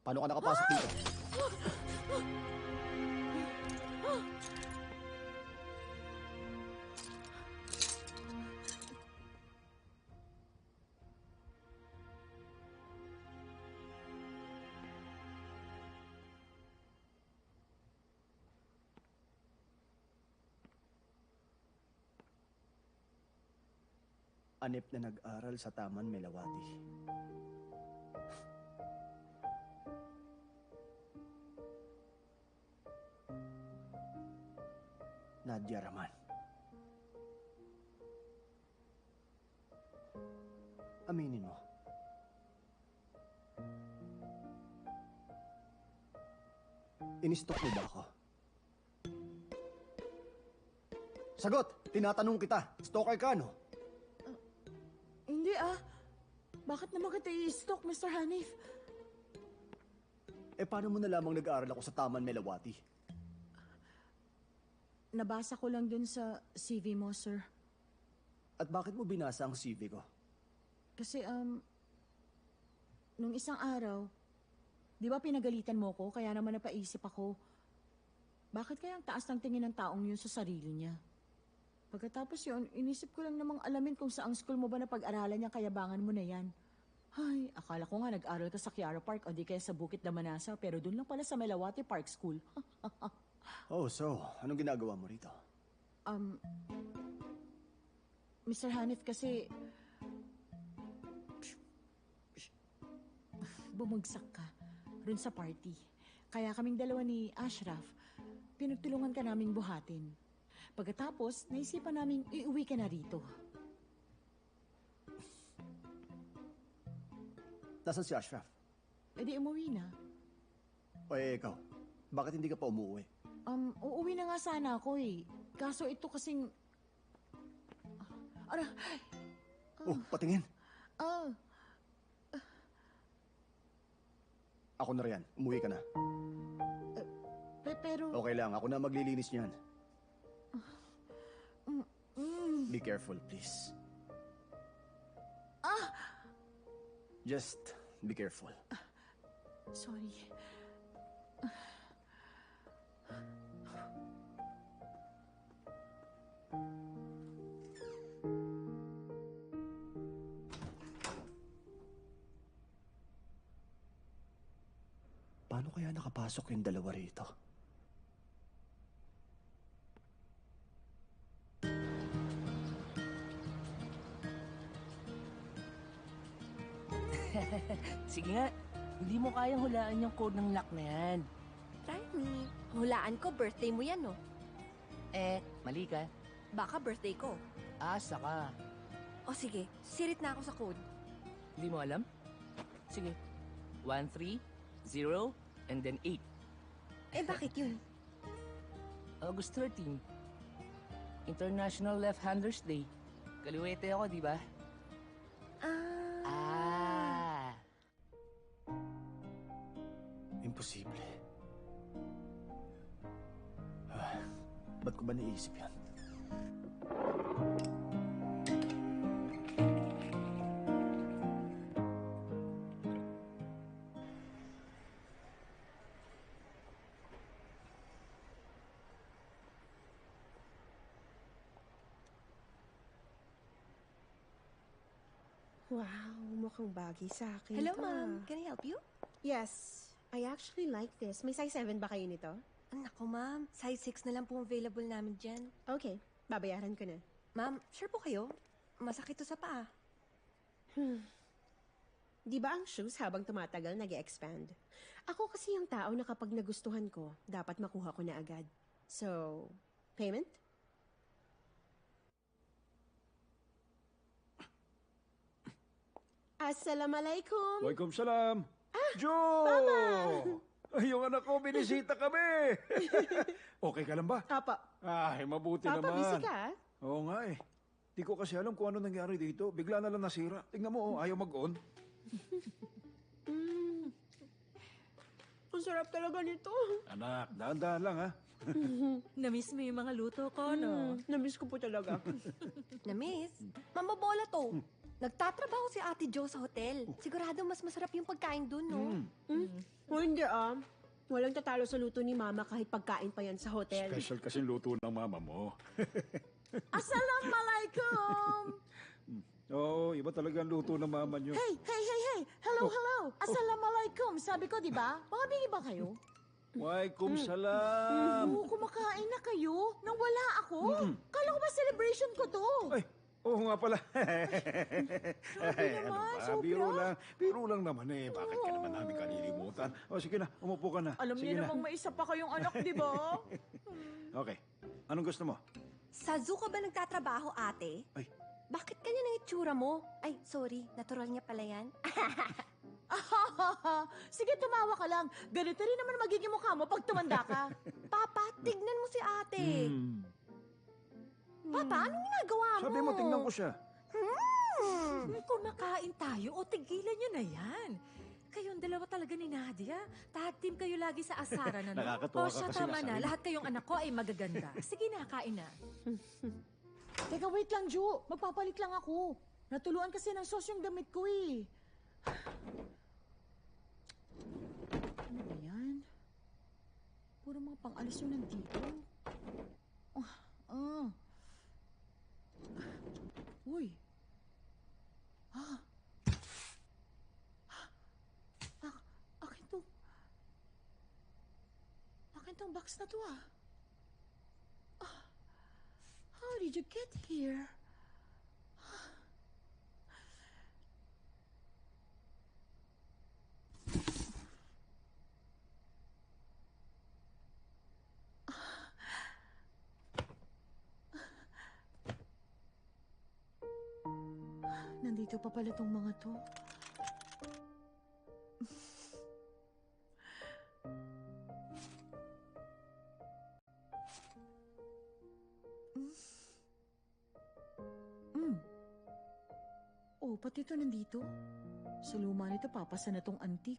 Paano ka nakapasok dito? Anip na nag-aral sa Taman Melawati. Nadia Raman. Aminin mo. Inistok mo ba ako? Sagot! Tinatanong kita. Stalker ka, no? Hindi Bakit naman kita i-stalk, Mr. Hanif? Eh, paano mo na lamang nag-aaral ako sa Taman Melawati? Nabasa ko lang dun sa CV mo, sir. At bakit mo binasa ang CV ko? Kasi, nung isang araw, di ba pinagalitan mo ko, kaya naman napaisip ako, bakit kaya ang taas ng tingin ng taong yun sa sarili niya? Pagkatapos yun, inisip ko lang namang alamin kung saang school mo ba na pag-aralan niyang kayabangan mo na yan. Ay, akala ko nga nag-aral ka sa Kiara Park o di kaya sa Bukit Damanasa, pero dun lang pala sa Melawati Park School. Oh, so, anong ginagawa mo rito? Mr. Hanif, kasi... Bumagsak ka rin sa party. Kaya kaming dalawa ni Ashraf, pinagtulungan ka naming buhatin. Pagkatapos, naisipan naming iuwi ka na rito. Nasaan si Ashraf? E di umuwi na. O ikaw, bakit hindi ka pa umuwi? Uuwi na nga sana ako eh. Kaso ito kasing... Oh, patingin. Ako na riyan. Umuwi ka na. Pero... Okay lang, ako na maglilinis niyan. Be careful, please. Just be careful. Sorry. Paano kaya nakapasok yung dalawa rito? Sige nga, hindi mo kayang hulaan yung code ng lock na yan. Try me. Hulaan ko, birthday mo yan, no? Mali ka. Baka birthday ko. Asa ka. O sige, sirit na ako sa code. Hindi mo alam? Sige. 1, 3, 0, and then 8. Bakit yun? August 13. International Left-Handers Day. Kaliwete ako, di ba? Imposible. Ba't ko ba naisip yan? Wow, mukhang bagay sa akin. Hello, to, ma'am. Can I help you? Yes, I actually like this. May size 7 ba kayo nito? Naku, ma'am. Size 6 na lang po available namin dyan. Okay, babayaran ko na. Ma'am, sure po kayo? Masakit to sa paa. Di ba ang shoes habang tumatagal nag-expand? Ako kasi yung tao na kapag nagustuhan ko, dapat makuha ko na agad. So, payment? Assalamualaikum! Waalaikumsalam. Joe! Mama! Ay, yung anak ko, binisita kami. Okay ka lang ba? Papa, Ay, mabuti Papa, naman. busy ka? Oo nga eh. Di ko kasi alam kung ano nangyari dito. Bigla na lang nasira. Tingnan mo, ayaw mag-on. Ang sarap talaga nito. Anak, dahan-dahan lang ha. Namiss mo yung mga luto ko, no? Namiss ko po talaga. Na-miss? Mambobola to. Nagtatrabaho si Ate Jo sa hotel. Sigurado mas masarap yung pagkain dun, no? O hindi Walang tatalo sa luto ni Mama kahit pagkain pa yan sa hotel. Special kasi luto ng mama mo. Assalamualaikum! Oo, iba talaga ang luto ng mama niyo. Hey! Hello! Assalamualaikum! Sabi ko, di ba? Makabili ba kayo? Waalaikumsalam. Oo, kumakain na kayo nang wala ako. Kala ko ba celebration ko to? Ay, oo nga pala. Grabe naman, sobra. Biro lang naman eh. Bakit ka naman namin kalilimutan? O sige na, umupo ka na. Alam Sige niyo na. namang may isa pa kayong anak, di ba? Okay, anong gusto mo? Sa zoo ka ba nagtatrabaho, ate? Ay. Bakit ganyan ang itsura mo? Ay, sorry. Natural niya pala yan. Sige, tumawa ka lang. Ganito rin naman magiging mukha mo pag tumanda ka. Papa, tignan mo si ate. Papa, anong ginagawa mo? Sabi mo, tingnan ko siya. Kumakain tayo o tigilan nyo na yan. Kayong dalawa talaga ni Nadia. Tag team kayo lagi sa asaran, ano? Nakakatuwa O ka siya, kasi tama nasa na. akin. Lahat kayong anak ko ay magaganda. Sige na, kain na. Teka, wait lang, Jo. Magpapalit lang ako. Natuluan kasi ng sauce yung damit ko eh. Ano ba yan? Puro mga pang-alis yung nandito. Uy. Akin to. Akin tong box na to How did you get here? Nandito pa pala tong mga to. Oh, pati ito nandito. Sa luma nito, papasa na tong antik.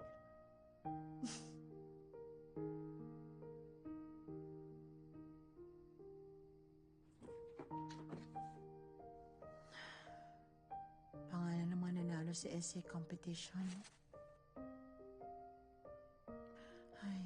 Pangalan naman nanalo sa essay competition. Ay.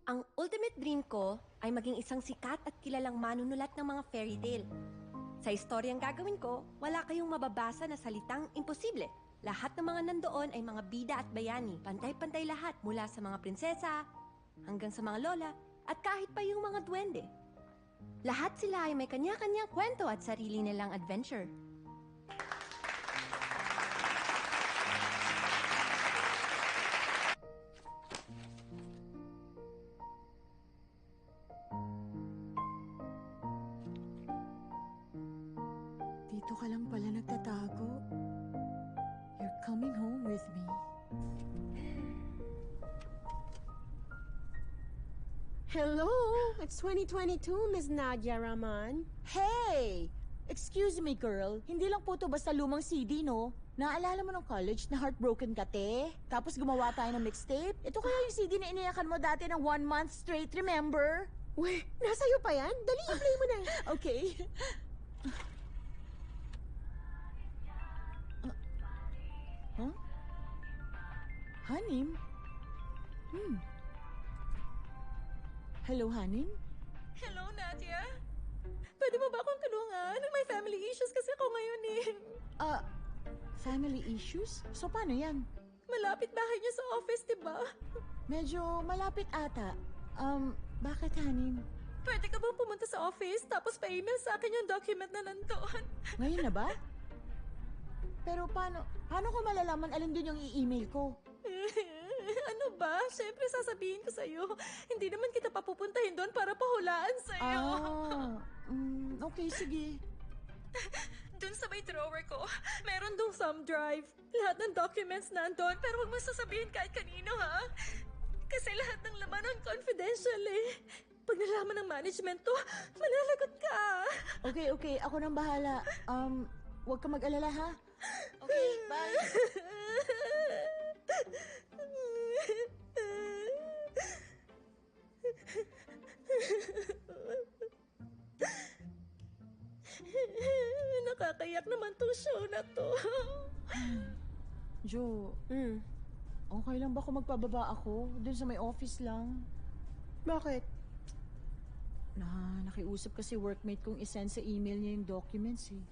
Ang ultimate dream ko ay maging isang sikat at kilalang manunulat ng mga fairy tale. Sa istoryang gagawin ko, wala kayong mababasa na salitang imposible. Lahat ng mga nandoon ay mga bida at bayani. Pantay-pantay lahat mula sa mga prinsesa hanggang sa mga lola at kahit pa yung mga duwende. Lahat sila ay may kanya-kanyang kwento at sarili nilang adventure. Dito ka lang pala nagtatago. You're coming home with me. Hello! It's 2022, Miss Nadia Rahman. Hey! Excuse me, girl. Hindi lang po to basta lumang CD, no? Naalala mo nung college na heartbroken ka, te? Tapos gumawa tayo ng mixtape? Ito kaya yung CD na iniyakan mo dati ng 1 month straight, remember? Weh, nasa'yo pa yan? Dali, i-play mo na. Okay. Huh? Hanim? Hello, Hanim? Hello, Nadia. Pwede mo ba akong tulungan? May family issues kasi ako ngayon eh. Family issues? So, paano yan? Malapit bahay niyo sa office, di ba? Medyo malapit ata. Bakit, Hanim? Pwede ka bang pumunta sa office tapos pa-email sa akin yung document na nandoon? Ngayon na ba? Pero paano ko malalaman alin din yung i-email ko? Ano ba? Siyempre sasabihin ko sa'yo. Hindi naman kita papupuntahin doon para pahulaan sa'yo. Okay, sige. Doon sa may drawer ko, meron dong thumb drive. Lahat ng documents nandun, pero huwag mo sasabihin kahit kanino, ha? Kasi lahat ng laman nun confidential eh. Pag nalaman ng management to, malalagot ka. Okay. Ako nang bahala. Huwag ka mag-alala, ha? Okay, bye. Nakakayak naman tong show na to. Jo, Hmm, okay lang ba kung magpababa ako? Doon sa may office lang. bakit? Nakiusap kasi workmate kong isend sa email niya yung documents eh.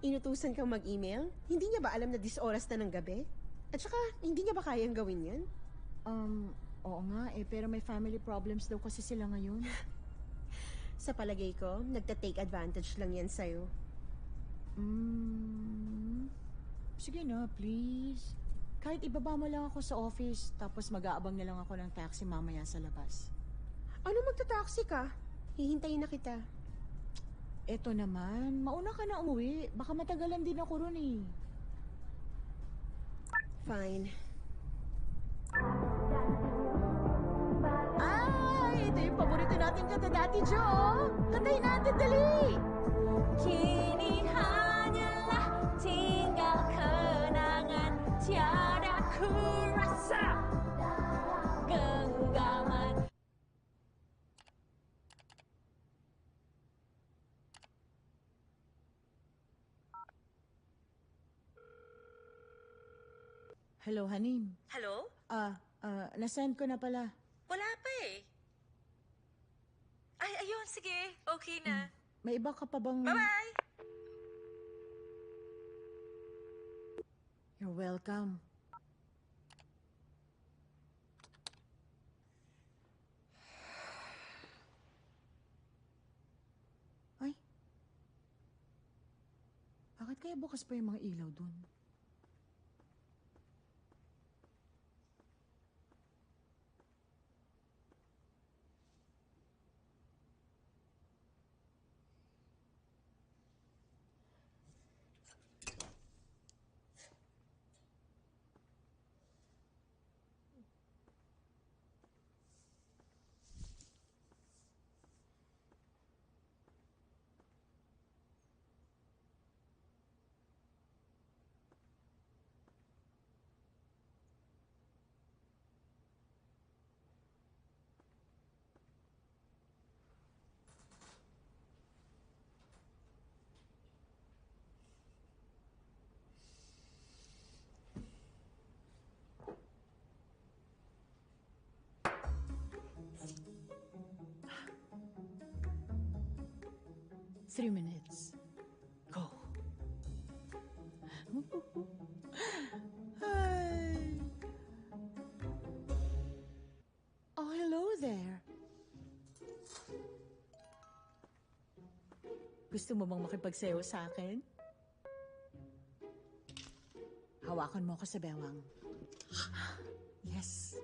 Inutusan kang mag-email? Hindi niya ba alam na 10 oras na ng gabi? At saka, hindi niya ba kayang gawin yan? Oo nga eh, pero may family problems daw kasi sila ngayon. Sa palagay ko, nagta-take advantage lang yan sa'yo. Sige na, please. Kahit ibaba mo lang ako sa office, tapos mag-aabang na lang ako ng taxi mamaya sa labas. Ano magta-taxi ka? Hihintayin na kita. Eto naman, mauna ka na umuwi. Baka matagalan din ako ron eh. Fine. Ay, ito yung paborito natin kanta dati, Jo. Kantahin natin, dali! Kinihanyalah tinggal kenangan tiada kurasa genggaman. Hello, Hanim. Hello? Nasend ko na pala. Wala pa eh. Ay, ayun, sige. Okay na. May iba ka pa bang... Bye-bye! You're welcome. Ay. Bakit kaya bukas pa yung mga ilaw dun? Three minutes. Go. Hi. Oh, hello there. Gusto mo bang makipagsayaw sa akin? Hawakan mo ako sa bewang. Yes.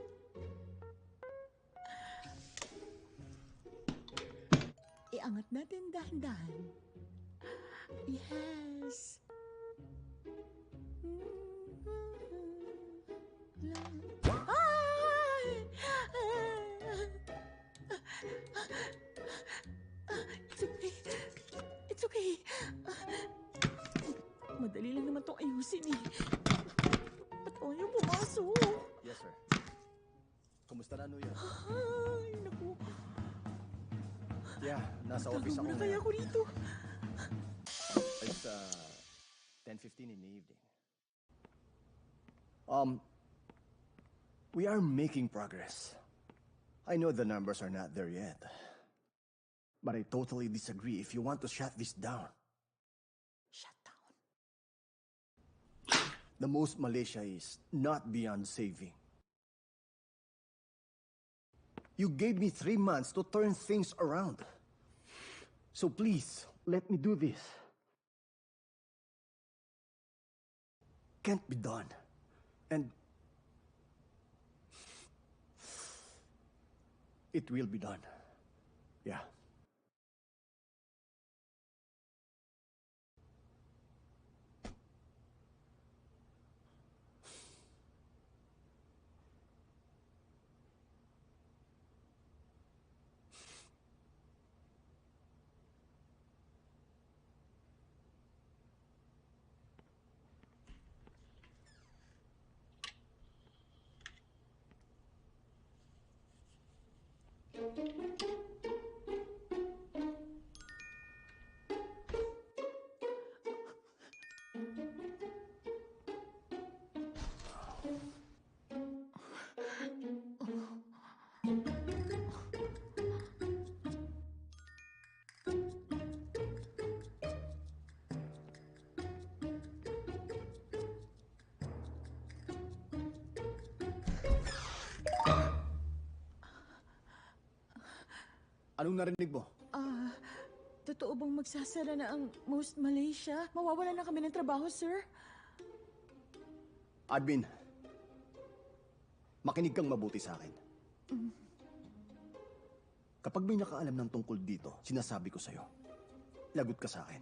Iangat natin dahan-dahan. Yes. Ay! It's okay. It's okay. Madali lang naman itong ayusin eh. Ba't ayaw pumasok? Yes, sir. Kumusta na, New York? Ay, naku. Yeah, nasa office Tago ako na kaya ngayon. ako rito. It's 10:15 in the evening. We are making progress. I know the numbers are not there yet. But I totally disagree if you want to shut this down. Shut down. The most Malaysia is not beyond saving. You gave me 3 months to turn things around. So please, let me do this. Can't be done. And it will be done. Yeah. Anong narinig mo? Totoo bang magsasara na ang Most Malaysia? Mawawala na kami ng trabaho, sir? Admin, makinig kang mabuti sa akin. Kapag may nakaalam ng tungkol dito, sinasabi ko sa'yo, lagot ka sa akin.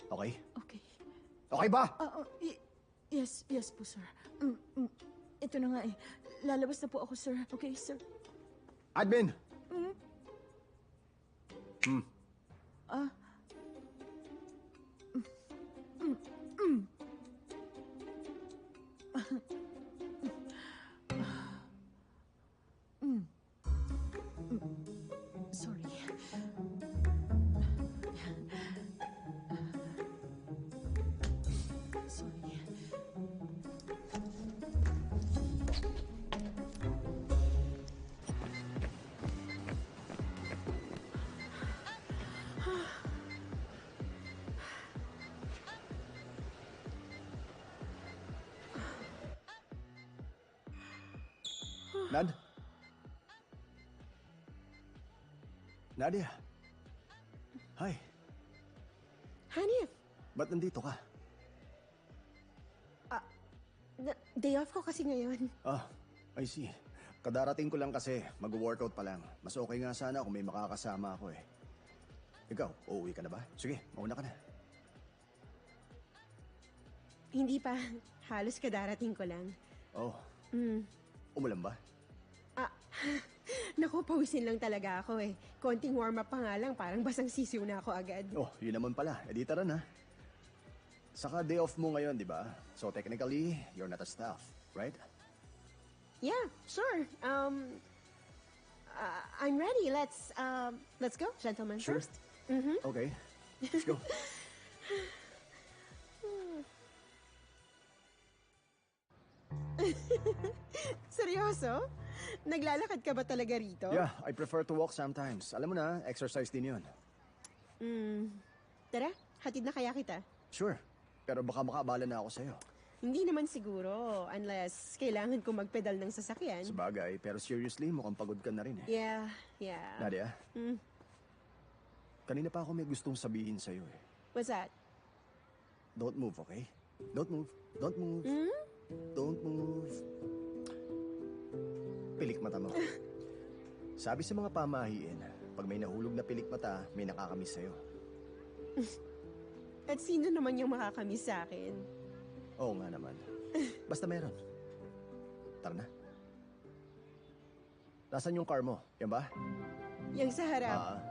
Okay? Okay. Okay ba? Yes po, sir. Ito na nga eh. Lalabas na po ako, sir. Okay, sir. Admin! Sorry. Sorry. Nad? Nadia? Hi, Hanif, ba't nandito ka? day off ko kasi ngayon. I see. Kadarating ko lang kasi, mag-workout pa lang. Mas okay nga sana kung may makakasama ako eh. Ikaw, uuwi ka na ba? Sige, mauna ka na. Hindi pa. Halos kadarating ko lang. Oh, umulan ba? Naku, pawisin lang talaga ako eh. Konting warm-up pa nga lang, parang basang sisiw na ako agad. Oh, yun naman pala. E di tara na. Saka day off mo ngayon, di ba? So technically, you're not a staff, right? Yeah, sure. I'm ready. Let's go, gentlemen Sure. first. Mm-hmm. Okay, let's go. Seryoso? Naglalakad ka ba talaga rito? Yeah, I prefer to walk sometimes. Alam mo na, exercise din yun. Tara, hatid na kaya kita. Sure, pero baka makaabala na ako sa'yo. Hindi naman siguro, unless kailangan ko magpedal ng sasakyan. Sabagay, pero seriously, mukhang pagod ka na rin eh. Yeah. Nadia? Kanina pa ako may gustong sabihin sa'yo eh. What's that? Don't move, okay? Don't move. Don't move. Don't move. Pilik mata mo. Sabi sa mga pamahiin, pag may nahulog na pilik mata, may nakakamiss sa'yo. At sino naman yung makakamiss sa akin? Oo nga naman. Basta meron. Tara na. Nasaan yung car mo? Yan ba? Yung sa harap.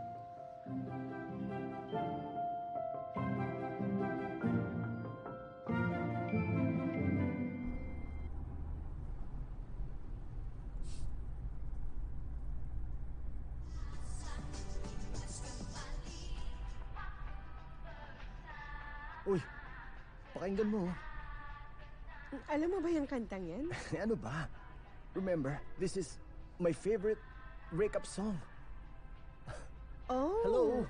Uy, pakinggan mo. Alam mo ba yung kantang yan? Ano ba? Remember, this is my favorite breakup song. Oh. Hello.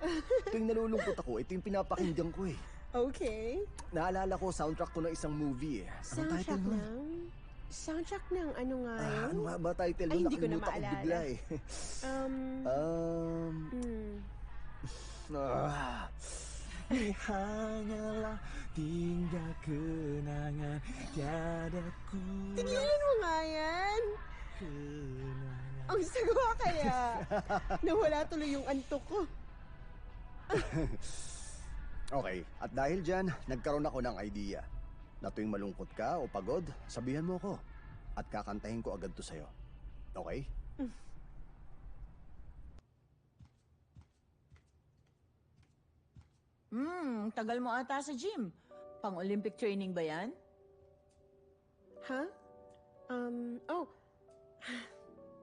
Tuwing nalulungkot ako, ito yung pinapakinggan ko eh. Okay. Naalala ko, soundtrack to ng isang movie eh. Anong title nun? Soundtrack ng ano nga yun? Ano nga ba title Ay, nun? hindi ko na Nakalimutan maalala. bigla eh. Ni hanyalah tinggal kenangan tiada ku Tigilan mo nga yan! kenangan. Ang sagwa kaya! Nawala tuloy yung antok ko. Okay, at dahil dyan, nagkaroon ako ng idea. Na tuwing malungkot ka o pagod, sabihan mo ko. At kakantahin ko agad to sa'yo. Okay? Tagal mo ata sa gym. Pang-Olympic training ba yan? Ha? Oh.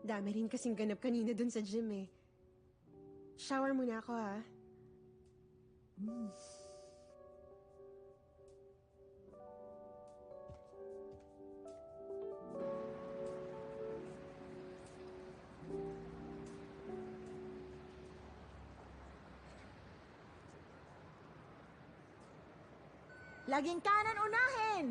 Dami rin kasing ganap kanina dun sa gym eh. Shower muna ako ha. Laging kanan unahin!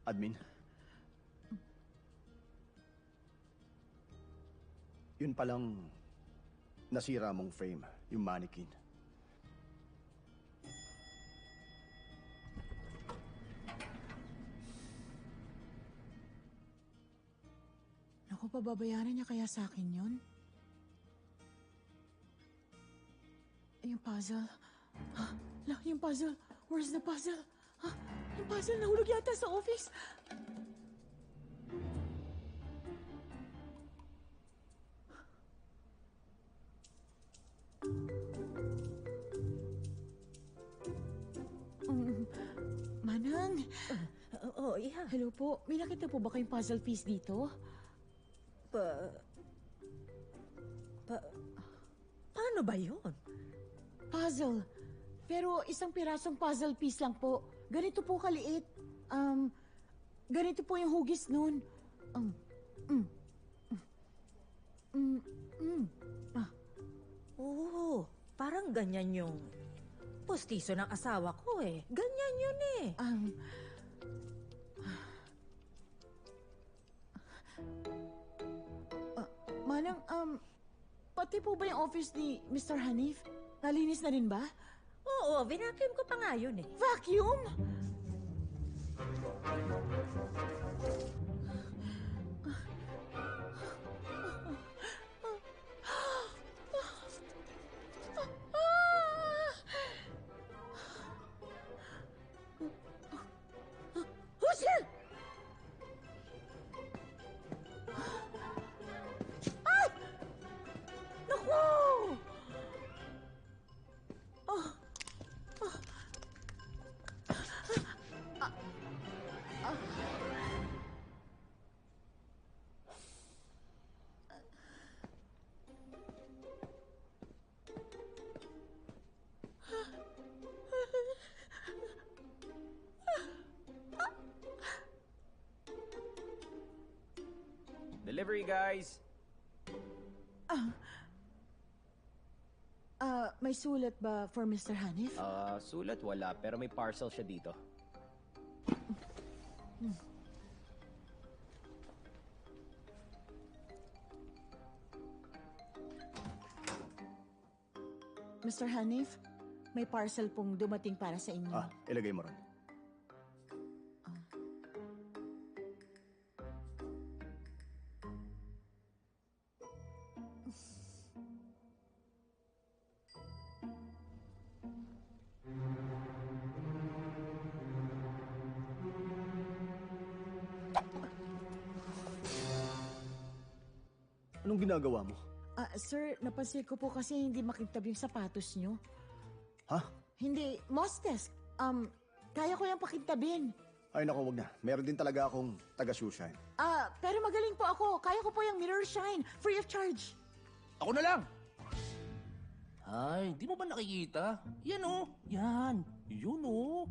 Admin? Yun palang nasira mong frame, yung mannequin. Naku, pababayaran niya kaya sa akin yun? Yung puzzle. Yung puzzle. Where's the puzzle? Yung puzzle nahulog yata sa office. Manang. Oo, iha. Hello po. May nakita po ba kayong puzzle piece dito? Paano ba yun? Puzzle. Pero isang pirasong puzzle piece lang po. Ganito po kaliit. Ganito po yung hugis nun. Oo, parang ganyan yung postiso ng asawa ko eh. Ganyan yun eh. Manang, pati po ba yung office ni Mr. Hanif? Nalinis na rin ba? Oo, vinacuum ko pa nga yun eh. Vacuum? Who's here? Ay! Naku! Delivery, guys! May sulat ba for Mr. Hanif? Sulat wala, pero may parcel siya dito. Mr. Hanif, may parcel pong dumating para sa inyo. Ilagay mo ron. Anong ginagawa mo? Sir, napansin ko po kasi hindi makintab yung sapatos nyo. Ha? Hindi, Mostes. Kaya ko yung pakintabin. Ay naku, wag na. Meron din talaga akong taga-shoeshine. Pero magaling po ako. Kaya ko po yung mirror shine. Free of charge. Ako na lang! Ay, di mo ba nakikita? Yan oh, yan. Yun oh.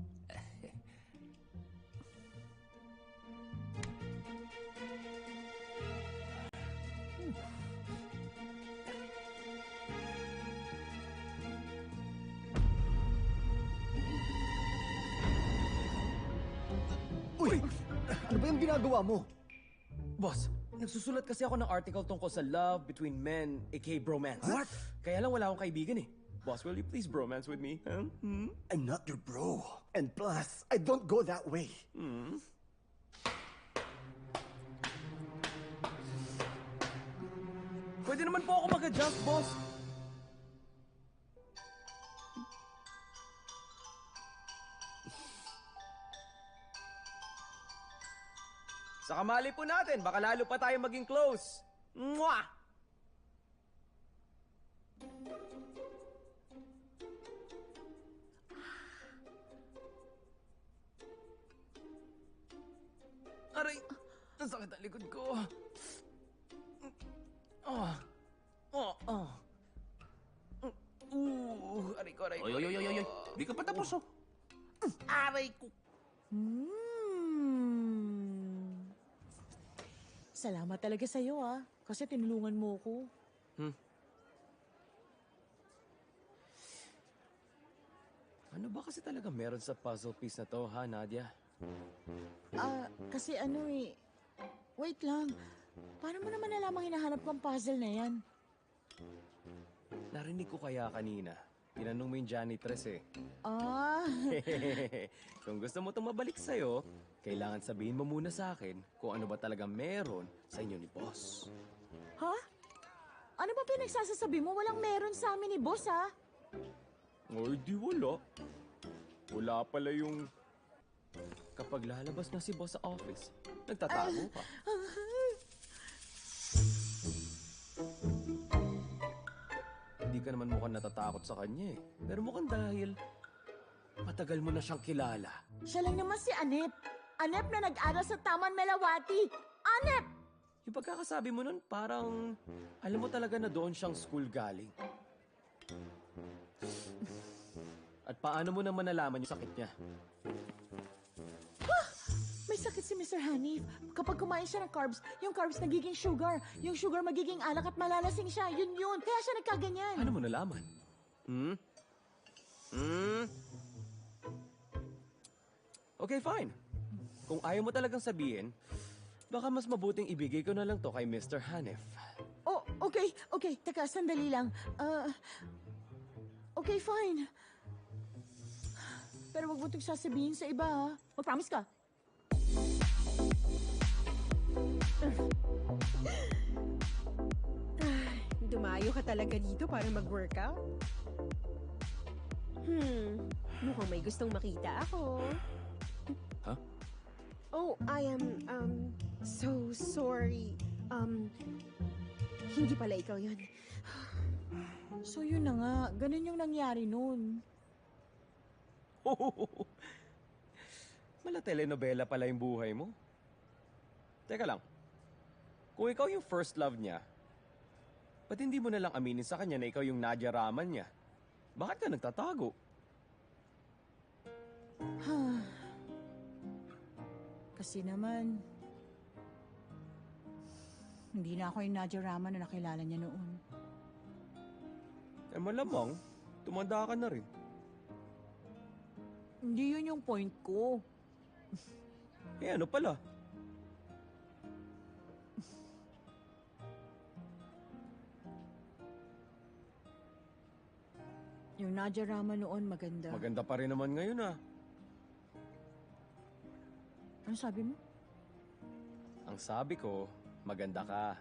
Uy! Ano ba yung ginagawa mo? Boss, nagsusulat kasi ako ng article tungkol sa love between men, aka bromance. What? Kaya lang wala akong kaibigan eh. Boss, will you please bromance with me? Huh? I'm not your bro. And plus, I don't go that way. Pwede naman po ako mag-adjust, boss. Sa kamali po natin, baka lalo pa tayo maging close. Mwah! Aray! Nasakit ang likod ko. Aray ko, aray ko. Oy. Di ka pa tapos, oh. Aray ko. Salamat talaga sa'yo, ah. Kasi tinulungan mo ko. Ano ba kasi talaga meron sa puzzle piece na to, ha, Nadia? Kasi ano eh... Wait lang. Paano mo naman alamang hinahanap ko ang puzzle na yan? Narinig ko kaya kanina. Tinanong mo yung janitress eh. Kung gusto mo itong mabalik sa'yo, kailangan sabihin mo muna sa akin kung ano ba talaga meron sa inyo ni boss. Ha? Ano ba pinagsasasabi mo? Walang meron sa amin ni boss, ha? Ay, di wala. Wala pala yung... Kapag lalabas na si boss sa office, nagtatago ka. Hindi ka naman mukhang natatakot sa kanya eh. Pero mukhang dahil matagal mo na siyang kilala. Siya lang naman si Anep. Anep na nag-aral sa Taman Melawati. Anep! Yung pagkakasabi mo nun, parang alam mo talaga na doon siyang school galing. At paano mo naman nalaman yung sakit niya? May sakit si Mr. Hanif. Kapag kumain siya ng carbs, yung carbs nagiging sugar. Yung sugar magiging alak at malalasing siya. Yun. Kaya siya nagkaganyan. Paano mo nalaman? Okay, fine. Kung ayaw mo talagang sabihin, baka mas mabuting ibigay ko na lang to kay Mr. Hanif. Oh, okay. Teka, sandali lang. Okay, fine. Pero wag mo itong sasabihin sa iba, ha? Mag-promise ka. Dumayo ka talaga dito para mag-workout? Mukhang may gustong makita ako. Huh? Oh, I am, so sorry. Hindi pala ikaw yun. So yun na nga. Ganun yung nangyari nun. Mala telenovela pala yung buhay mo. Teka lang. Kung ikaw yung first love niya, ba't hindi mo na lang aminin sa kanya na ikaw yung Nadia Raman niya? Bakit ka nagtatago? Kasi naman, hindi na ako yung Nadia Raman na nakilala niya noon. Eh malamang, tumanda ka na rin. Hindi yun yung point ko. Eh ano pala? Yung Nadia Raman noon maganda. Maganda pa rin naman ngayon ah. Ano sabi mo? Ang sabi ko, maganda ka.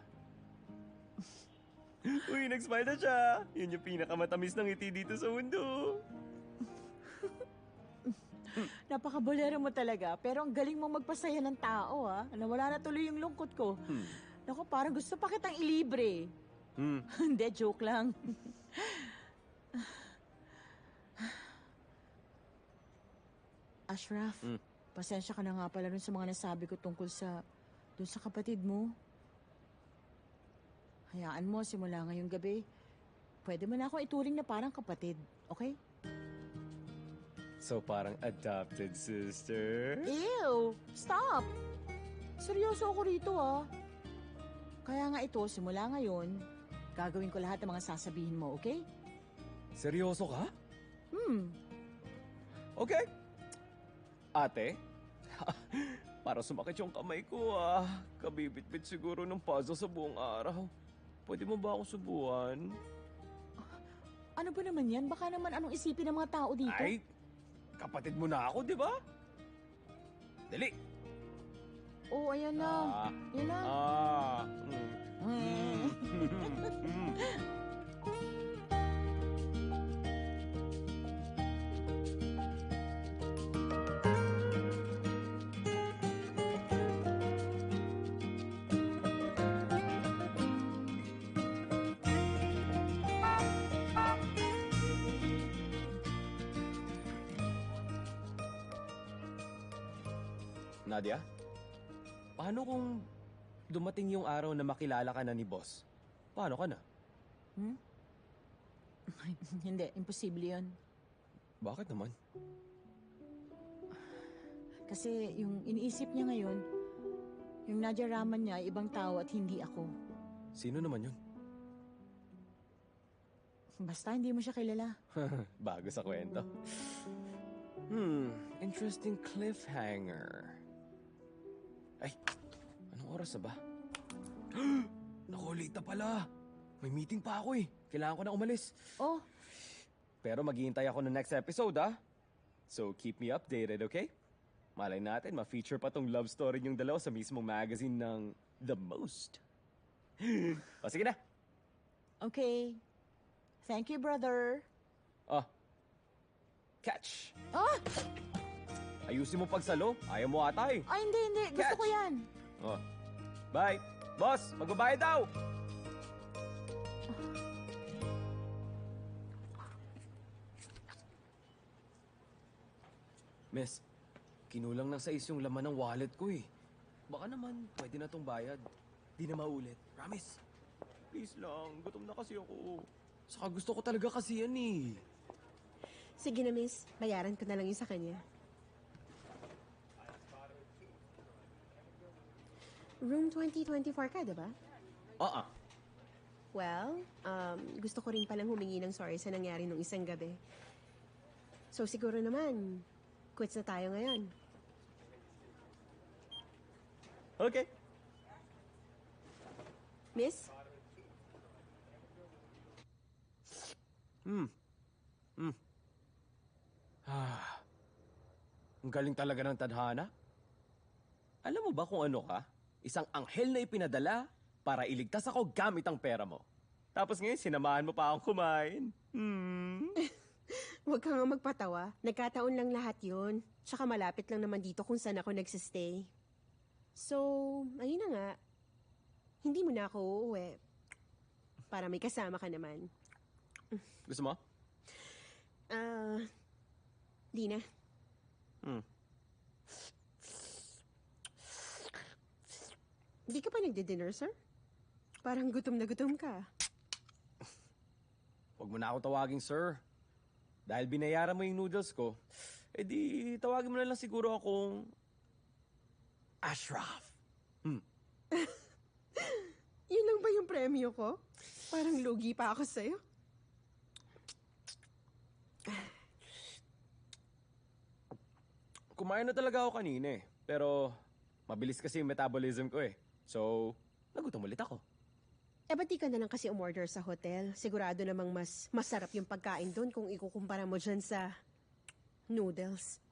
Uy, nag-smile na siya. Yun yung pinakamatamis ng ngiti dito sa mundo. Napakabolero mo talaga, pero ang galing mo magpasaya ng tao, ha? Nawala na tuloy yung lungkot ko. Naku, parang gusto pa kitang ilibre. Hindi, joke lang. Ashraf, pasensya ka na nga pala dun sa mga nasabi ko tungkol dun sa kapatid mo. Hayaan mo, simula ngayong gabi, pwede mo na ako ituring na parang kapatid, okay? So parang adopted sister? Ew! Stop! Seryoso ako rito, ah. Kaya nga ito, simula ngayon, gagawin ko lahat ng mga sasabihin mo, okay? Seryoso ka? Hmm. Okay. Ate, para sumakit yung kamay ko ah. Kabibit-bit siguro ng puzzle sa buong araw. Pwede mo ba akong subuan? Ano ba naman yan? Baka naman anong isipin ng mga tao dito? Ay, kapatid mo na ako, di ba? Dali. Oh, ayan na. Ayan na. Nadia, paano kung dumating yung araw na makilala ka na ni boss? Paano ka na? Hindi, imposible yun. Bakit naman? Kasi yung iniisip niya ngayon, yung Nadia Raman niya ay ibang tao at hindi ako. Sino naman yun? Basta hindi mo siya kilala. Bago sa kwento. Interesting cliffhanger. Ay, anong oras na ba? Naku, late na pala. May meeting pa ako eh. Kailangan ko na umalis. Oh, Pero maghihintay ako ng next episode, ah. So, keep me updated, okay? Malay natin, ma-feature pa tong love story yung dalawa sa mismong magazine ng The Most. O, sige na. okay. Thank you, brother. Oh. Catch. Ah! Ayusin mo pagsalo. Ayaw mo ata eh. Ay, hindi. Gusto Catch. ko yan. Oh. Bye. Boss, magbabayad daw. Miss, kinulang ng 6 yung laman ng wallet ko eh. Baka naman, pwede na tong bayad. Di na maulit. Promise. Please lang, gutom na kasi ako. Saka gusto ko talaga kasi yan eh. Sige na, miss. Bayaran ko na lang yun sa kanya. Room 2024 ka, diba? Oo. Well, gusto ko rin palang humingi ng sorry sa nangyari nung isang gabi. So siguro naman, quits na tayo ngayon. Okay. Miss? Ang galing talaga ng tadhana. Alam mo ba kung ano ka? Isang anghel na ipinadala para iligtas ako gamit ang pera mo. Tapos ngayon, sinamahan mo pa akong kumain. Huwag ka nga magpatawa. Nagkataon lang lahat yun. Tsaka malapit lang naman dito kung saan ako nagsistay. So, ayun na nga. Hindi mo na ako uuwi. Para may kasama ka naman. Gusto mo? Di na. Di ka pa nagdi-dinner, sir? Parang gutom na gutom ka. Huwag mo na ako tawaging sir. Dahil binayaran mo yung noodles ko, edi tawagin mo na lang siguro akong Ashraf. Yun lang ba yung premyo ko? Parang lugi pa ako sa'yo. Kumain na talaga ako kanina eh. Pero mabilis kasi yung metabolism ko eh. So, nagutom ulit ako. Eh, ba't di ka na lang kasi umorder sa hotel? Sigurado namang mas masarap yung pagkain doon kung ikukumpara mo dyan sa noodles.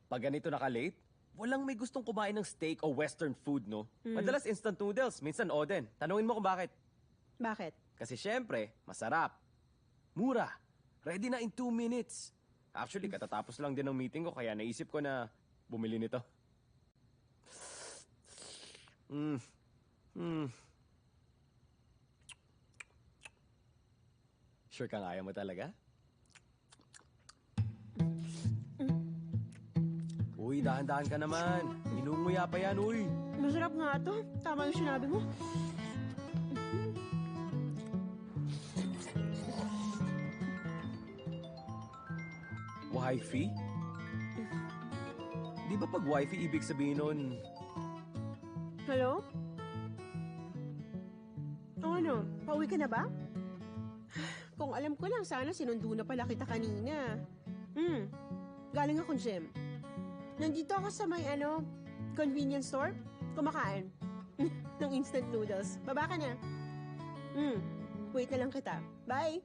Pag ganito naka-late, walang may gustong kumain ng steak o western food, no? Madalas instant noodles, minsan oden. Tanungin mo kung bakit. Bakit? Kasi syempre, masarap. Mura. Ready na in 2 minutes. Actually, katatapos lang din ng meeting ko, kaya naisip ko na bumili nito. Sure kang ayaw mo talaga? Uy, dahan-dahan ka naman. Inunguya pa yan, uy. Masarap nga to. Tama yung sinabi mo. Wifi? Di ba pag wifi, ibig sabihin nun, Hello? O ano, pauwi ka na ba? Kung alam ko lang, sana sinundo na pala kita kanina. Galing ako gym. Nandito ako sa may convenience store. Kumakain. ng instant noodles. Baba ka na. Wait na lang kita. Bye!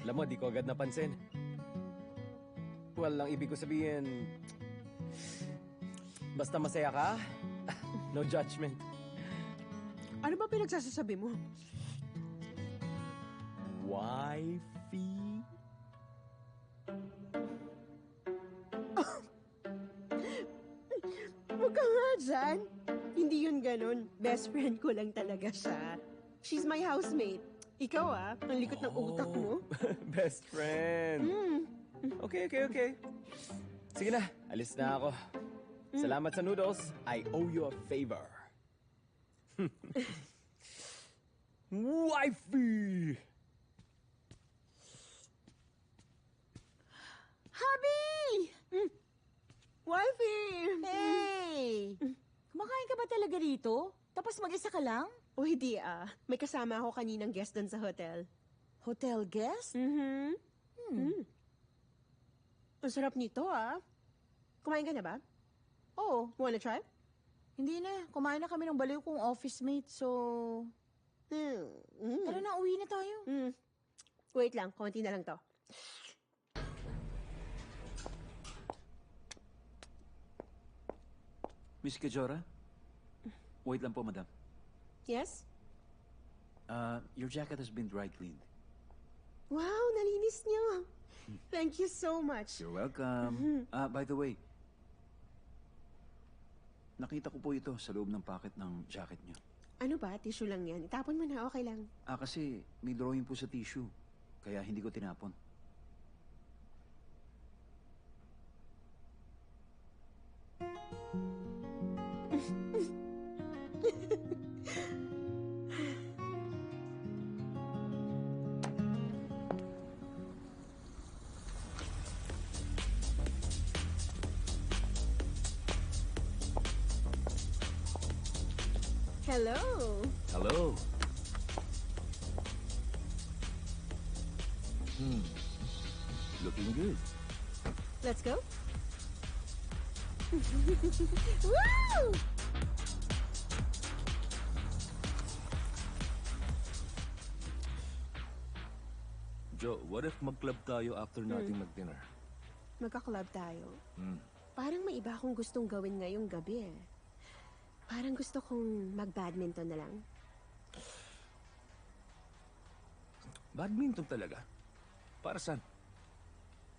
alam mo, di ko agad napansin. Well, ang ibig ko sabihin, basta masaya ka, No judgment. Ano ba pinagsasasabi mo? Wifey? Huwag ka nga dyan. Hindi yun ganun. Best friend ko lang talaga siya. She's my housemate. Ikaw ang likot ng utak mo. Best friend. Okay. Sige na, alis na ako. Salamat sa noodles. I owe you a favor. Wifey! Habi! Wifey! Hey! Kumakain ka ba talaga rito? Tapos mag-isa ka lang? O hindi May kasama ako kaninang guest doon sa hotel. Hotel guest? Ang sarap nito Kumain ka na ba? Oo. Wanna try? Hindi na. Kumain na kami ng baliw kong office mate, so... Tara na, uwi na tayo. Wait lang, konti na lang to. Miss Kajora? Wait lang po, madam. Yes? Your jacket has been dry cleaned. Wow, nalinis niyo. Thank you so much. You're welcome. By the way, nakita ko po ito sa loob ng pocket ng jacket niyo. Ano ba? Tissue lang yan. Itapon mo na, okay lang. Kasi may drawing po sa tissue. Kaya hindi ko tinapon. Hello. Hello. Looking good. Let's go. Woo! Jo, what if mag-club tayo after nating mag-dinner? Magka-club tayo. Parang may iba akong gustong gawin ngayong gabi Parang gusto kong mag-badminton na lang. Badminton talaga? Para saan?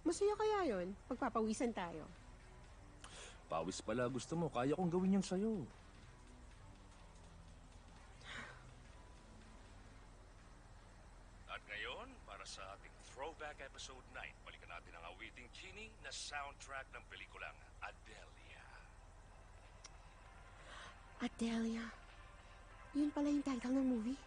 Masaya kaya yon? Pagpapawisan tayo. Pawis pala gusto mo. Kaya kong gawin yan sa'yo. At ngayon, para sa ating Throwback Episode 9, balikan natin ang awiting Genie na soundtrack ng pelikulang Adelia. Adelia. Yun pala yung title ng movie.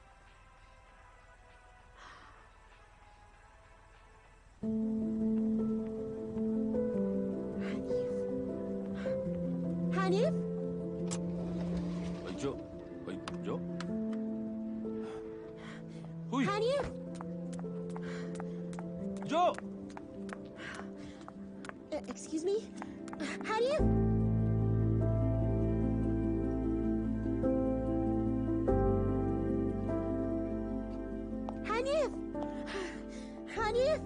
Hanif? Ay, Jo. Ay, Jo? Huy! Hanif? Jo! Excuse me? Hanif? Hanif? Hanif?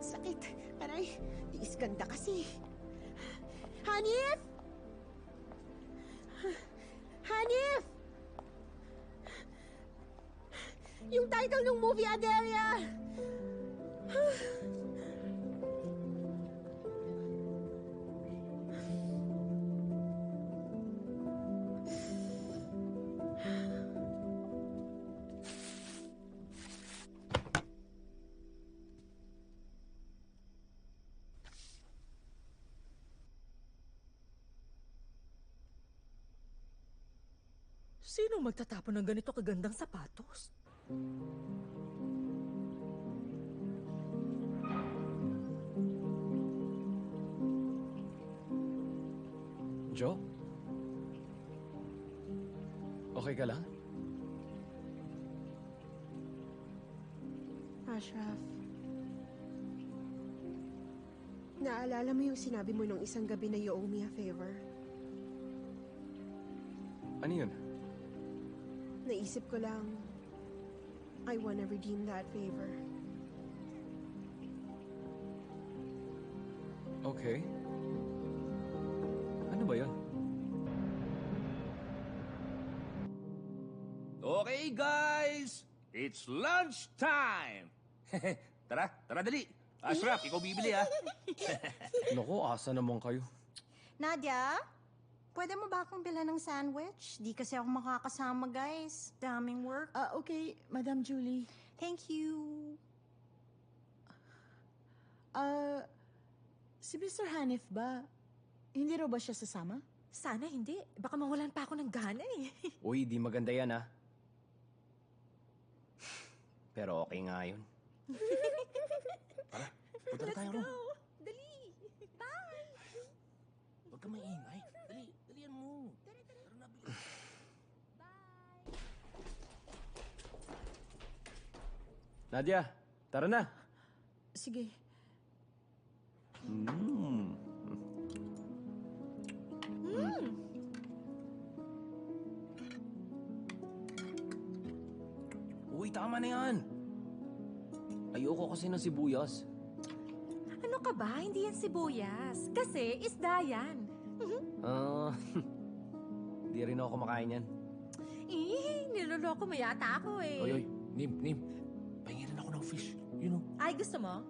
Sakit. Aray, tiis ganda kasi. Hanif? Hanif? Yung title ng movie, Adelia! Sino magtatapon ng ganito kagandang sapatos? Jo? Okay ka lang? Ashraf, naalala mo yung sinabi mo nung isang gabi na you owe me a favor? Ano yun? Naisip ko lang, I wanna redeem that favor. Okay. Ano ba ba yun? Okay, guys! It's lunch time! Tara, dali! Ashraf, ikaw bibili, ha? Naku, asa naman kayo. Nadia, pwede mo ba akong bilhan ng sandwich? Di kasi ako makakasama, guys. Daming work. Okay, Madam Julie. Thank you. Si Mr. Hanif ba? Hindi raw ba siya sasama? Sana hindi. Baka mawalan pa ako ng gana eh. Uy, di maganda yan, ha? Pero okay nga yun. Punta na tayo ron. Dali. Bye. Huwag ka maingay. Dalian mo. Tara na, bilis. Nadia, tara na. Sige. Uy, tama na yan. Ayoko kasi ng sibuyas. Ano ka ba? Hindi yan sibuyas. Kasi isda yan. Di rin ako kumakain yan. Niloloko mo yata ako eh. Oy, Nim. Pahingin ako ng fish. You know. Ay, gusto mo?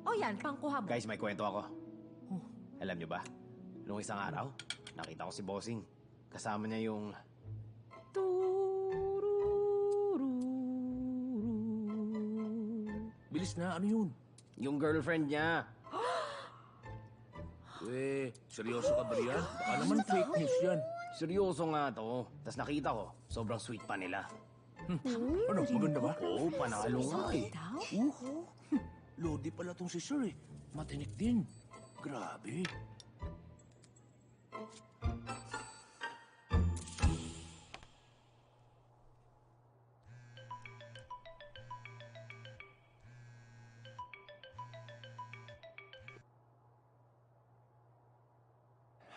O yan, pangkuha mo. Guys, may kwento ako. Alam niyo ba? Noong isang araw, nakita ko si Bossing. Kasama niya yung... Bilis na, ano yun? Yung girlfriend niya. Seryoso ka ba yan? Baka naman fake news yan. Seryoso nga to. Tapos nakita ko, sobrang sweet pa nila. Ano, maganda ba? Oo, panalo nga eh. Lodi pala tong si Sir eh. Matinik din. Grabe.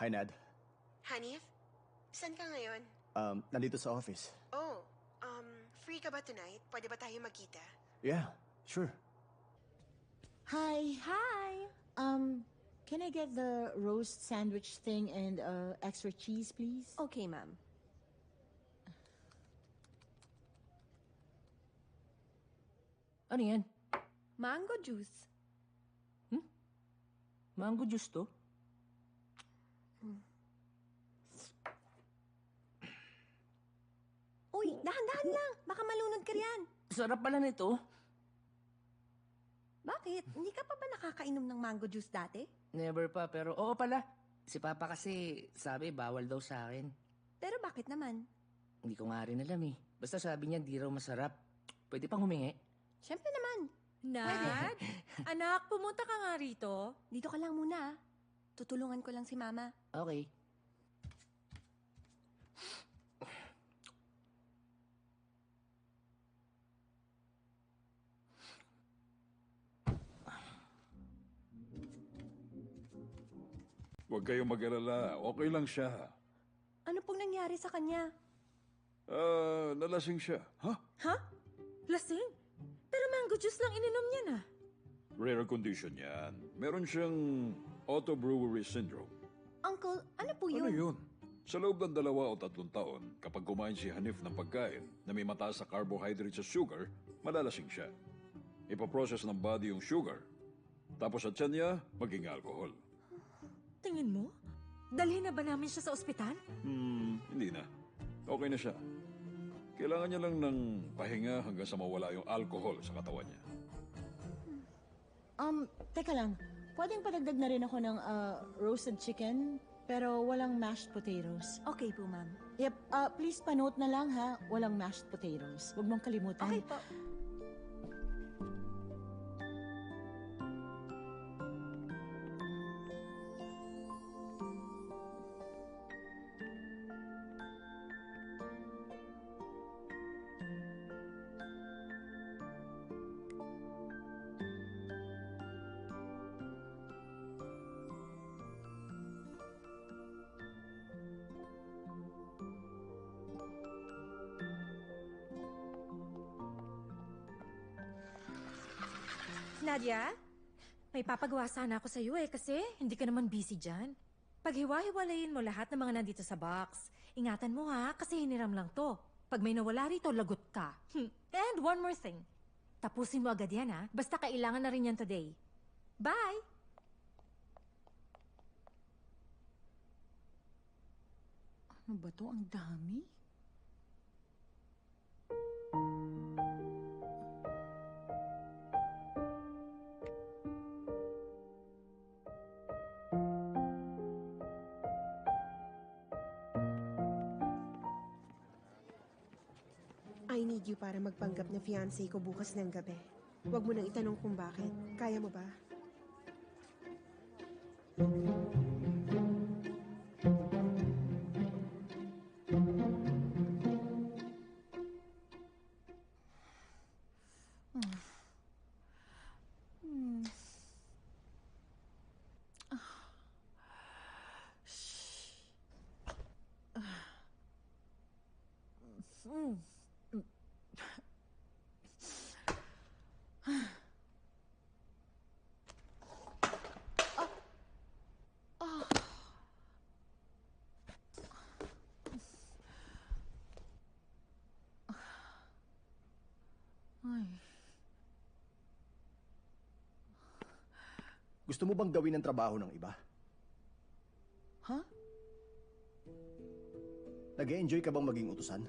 Hi, Nad. Hanif, saan ka ngayon? Nandito sa office. Oh, free ka ba tonight? Pwede ba tayo magkita? Yeah, sure. Hi. Hi. Can I get the roast sandwich thing and extra cheese, please? Okay, ma'am. Ano yan? Mango juice. Mango juice to? Uy, dahan-dahan lang. Baka malunod ka riyan. Sarap pala nito. Bakit? Hindi ka pa ba nakakainom ng mango juice dati? Never pa, pero oo pala. Si Papa kasi sabi bawal daw sa akin. Pero bakit naman? Hindi ko nga rin alam eh. Basta sabi niya di raw masarap. Pwede pang humingi? Siyempre naman. Nad, anak, pumunta ka nga rito. Dito ka lang muna. Ah. Tutulungan ko lang si Mama. Okay. Huwag kayong mag-alala. Okay lang siya. Ano pong nangyari sa kanya? Nalasing siya. Ha? Ha? Lasing? Pero mango juice lang ininom niya na. Rare condition yan. Meron siyang auto-brewery syndrome. Uncle, ano po yun? Ano yun? Sa loob ng 2 o 3 taon, kapag kumain si Hanif ng pagkain na may mataas sa carbohydrates at sugar, malalasing siya. Ipaprocess ng body yung sugar. Tapos sa tiyan niya, maging alcohol. Tingin mo? Dalhin na ba namin siya sa ospital? Hindi na. Okay na siya. Kailangan niya lang ng pahinga hanggang sa mawala yung alcohol sa katawan niya. Teka lang. Pwedeng padagdag na rin ako ng roasted chicken, pero walang mashed potatoes. Okay po, ma'am. Yep, please panote na lang ha, walang mashed potatoes. Huwag mong kalimutan. Okay po. Nadia, may papagawa sana ako sa'yo eh kasi hindi ka naman busy dyan. Paghiwa-hiwalayin mo lahat ng mga nandito sa box. Ingatan mo ha, kasi hiniram lang to. Pag may nawala rito, lagot ka. And one more thing. Tapusin mo agad yan ha. Basta kailangan na rin yan today. Bye! Ano ba to? Ang dami? I need you para magpanggap na fiancé ko bukas ng gabi. Huwag mo nang itanong kung bakit. Kaya mo ba? Ay. Gusto mo bang gawin ang trabaho ng iba? Ha? Nag-e-enjoy ka bang maging utusan?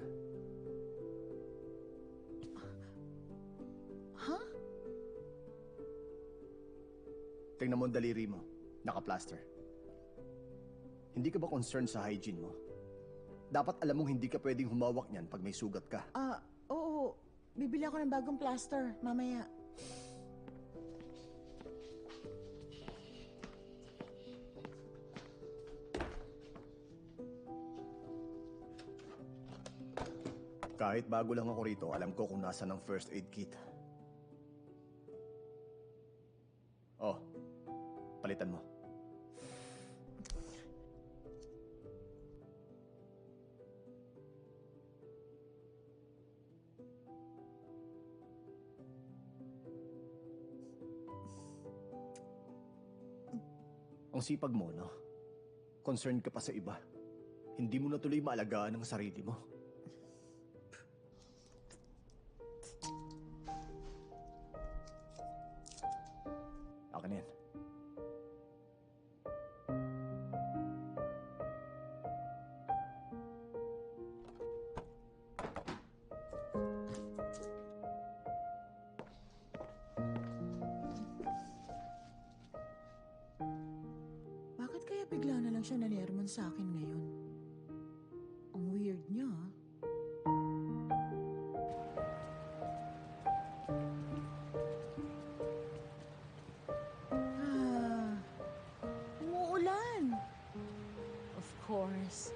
Ha? Tingnan mo ang daliri mo. Naka-plaster. Hindi ka ba concerned sa hygiene mo? Dapat alam mong hindi ka pwedeng humawak niyan pag may sugat ka. Oo. Bibili ako ng bagong plaster, mamaya. Kahit bago lang ako rito, alam ko kung nasa ng first aid kit. Oh, palitan mo. Ang sipag mo, no? Concerned ka pa sa iba. Hindi mo na tuloy maalagaan ang sarili mo. Akin yan. Bakit kaya bigla na lang siya nalermon sa akin ngayon? Ang weird niya, ah. Umuulan. Of course.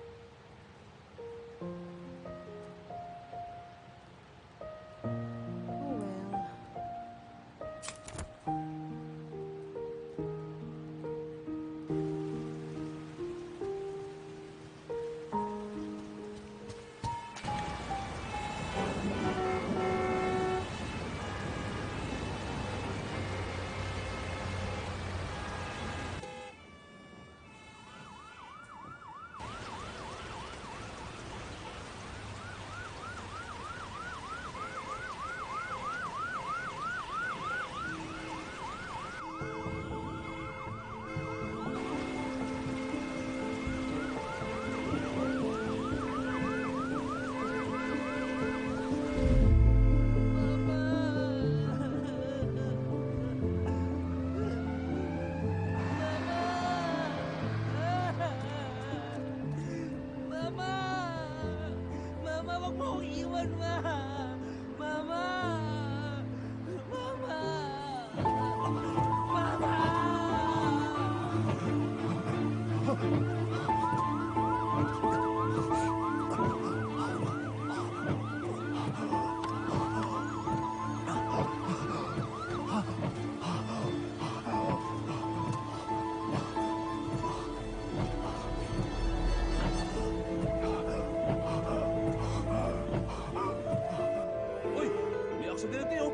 Oh well. Mama, wag mo akong iwan, ma! Mama! Mama! Mama! Uy! May aksidente, oh!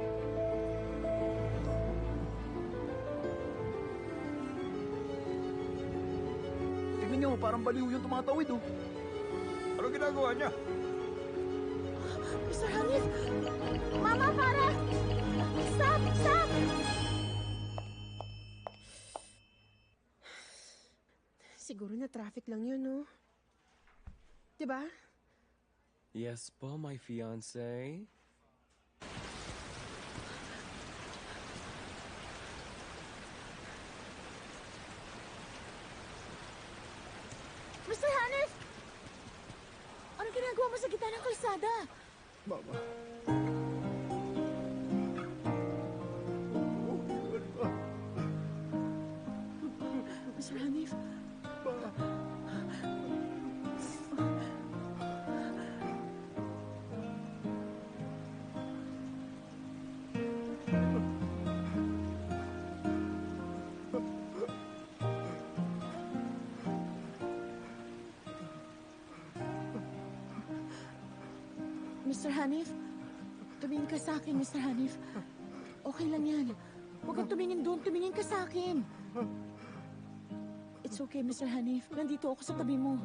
Tignan Tingnan niyo, parang baliw yung tumatawid, oh. Ano ginagawa niya? Mr. Hanif! Mama, para! Stop! Stop! Siguro na traffic lang yun, no? Diba? Yes po, my fiancé. Mr. Hanif! Ano ginagawa mo sa gitna ng kalsada? Mama. Mr. Hanif? Mr. Hanif? Tumingin ka sa akin, Mr. Hanif. Okay lang yan. Huwag kang tumingin doon. Tumingin ka sa akin. It's okay, Mr. Hanif. Nandito ako sa tabi mo.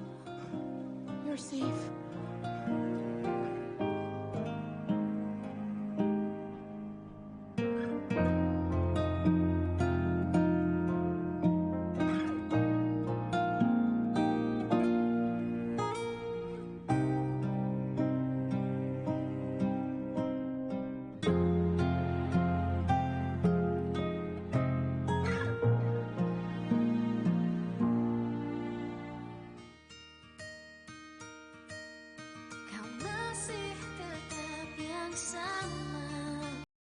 You're safe.